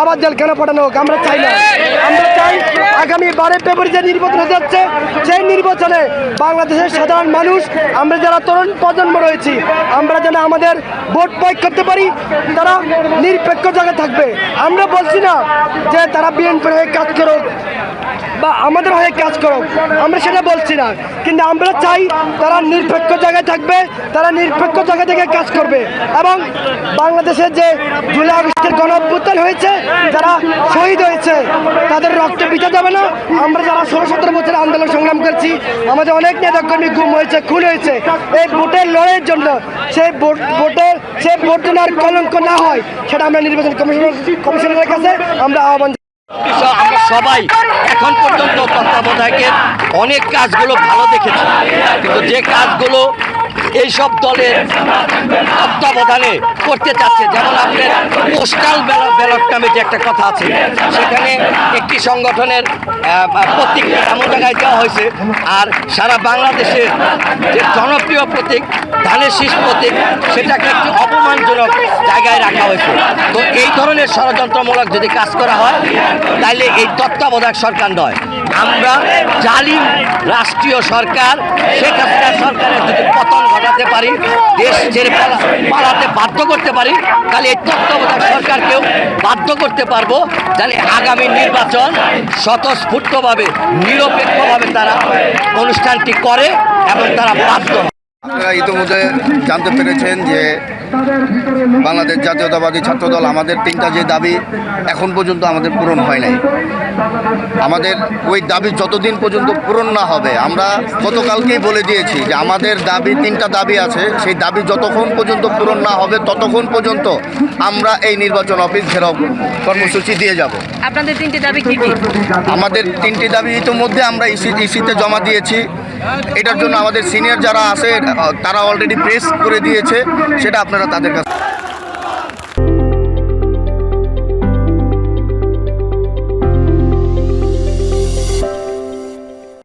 আবার জেল কেন পাঠানো হোক, আমরা চাই না। আমরা চাই আগামী 12 ফেব্রুয়ারি যে নির্বাচন হতে যাচ্ছে, সেই নির্বাচনে বাংলাদেশের সাধারণ মানুষ, আমরা যারা তরুণ প্রজন্ম রয়েছি, আমরা যেন আমাদের ভোট প্রয়োগ করতে পারি, তারা নিরপেক্ষ জায়গায় থাকবে। আমরা বলছি না যে তারা বিএনপির হয়ে কাজ করুক বা আমাদের হয়ে কাজ করুক, আমরা সেটা বলছি না, কিন্তু আমরা চাই তারা নিরপেক্ষ জায়গায় থাকবে, তারা নিরপেক্ষ জায়গা থেকে কাজ করবে। এবং বাংলাদেশের যে জুলাই আগস্টের গণঅভ্যুত্থান হয়েছে, যারা শহীদ হয়েছে, তাদের রক্ত বৃথা যাবে না। আমরা যারা 16-17 বছর আন্দোলন সংগ্রাম করছি, আমাদের অনেক নেতাকর্মী গুম হয়েছে, খুন হয়েছে, এই ভোটের লড়াইয়ের জন্য, সেই ভোট যেন আর কলঙ্ক না হয়, সেটা আমরা নির্বাচন কমিশনের কাছে আমরা আহ্বান। আমরা সবাই এখন পর্যন্ত তত্ত্বাবধায়কের অনেক কাজগুলো ভালো দেখেছি, কিন্তু যে কাজগুলো এইসব দলের তত্ত্বাবধানে করতে চাচ্ছে, যেমন আপনার পোস্টাল ব্যালট নামে যে একটা কথা আছে, সেখানে একটি সংগঠনের প্রতীক এমন জায়গায় দেওয়া হয়েছে, আর সারা বাংলাদেশের যে জনপ্রিয় প্রতীক ধানের শীষ প্রতীক, সেটাকে একটি অপমানজনক জায়গায় রাখা হয়েছে। তো এই ধরনের ষড়যন্ত্রমূলক যদি কাজ করা হয়, তাইলে এই তত্ত্বাবধায়ক সরকার নয়, আমরা জালিম রাষ্ট্রীয় সরকার শেখ হাসিনা সরকারের যদি পতন ঘটাতে পারি, দেশ ছেড়ে পালাতে বাধ্য করতে পারি, তাহলে এই তত্ত্বাবধায়ক সরকারকেও বাধ্য করতে পারবো, যাতে আগামী নির্বাচন স্বতঃস্ফূর্তভাবে নিরপেক্ষভাবে তারা অনুষ্ঠানটি করে এবং তারা বাধ্য। আপনারা ইতিমধ্যে জানতে পেরেছেন যে বাংলাদেশ জাতীয়তাবাদী ছাত্রদল আমাদের 3টা যে দাবি এখন পর্যন্ত আমাদের পূরণ হয় নাই। আমাদের ওই দাবি যতদিন পর্যন্ত পূরণ না হবে, আমরা গতকালকেই বলে দিয়েছি যে আমাদের দাবি 3টা দাবি আছে, সেই দাবি যতক্ষণ পর্যন্ত পূরণ না হবে ততক্ষণ পর্যন্ত আমরা এই নির্বাচন অফিস ঘেরাও কর্মসূচি দিয়ে যাব। আপনাদের 3টি দাবি কি কি? আমাদের 3টি দাবি ইতিমধ্যে আমরা ইসিতে জমা দিয়েছি। এটার জন্য আমাদের সিনিয়র যারা আছে তারা অলরেডি প্রেস করে দিয়েছে, সেটা আপনারা তাদের কাছে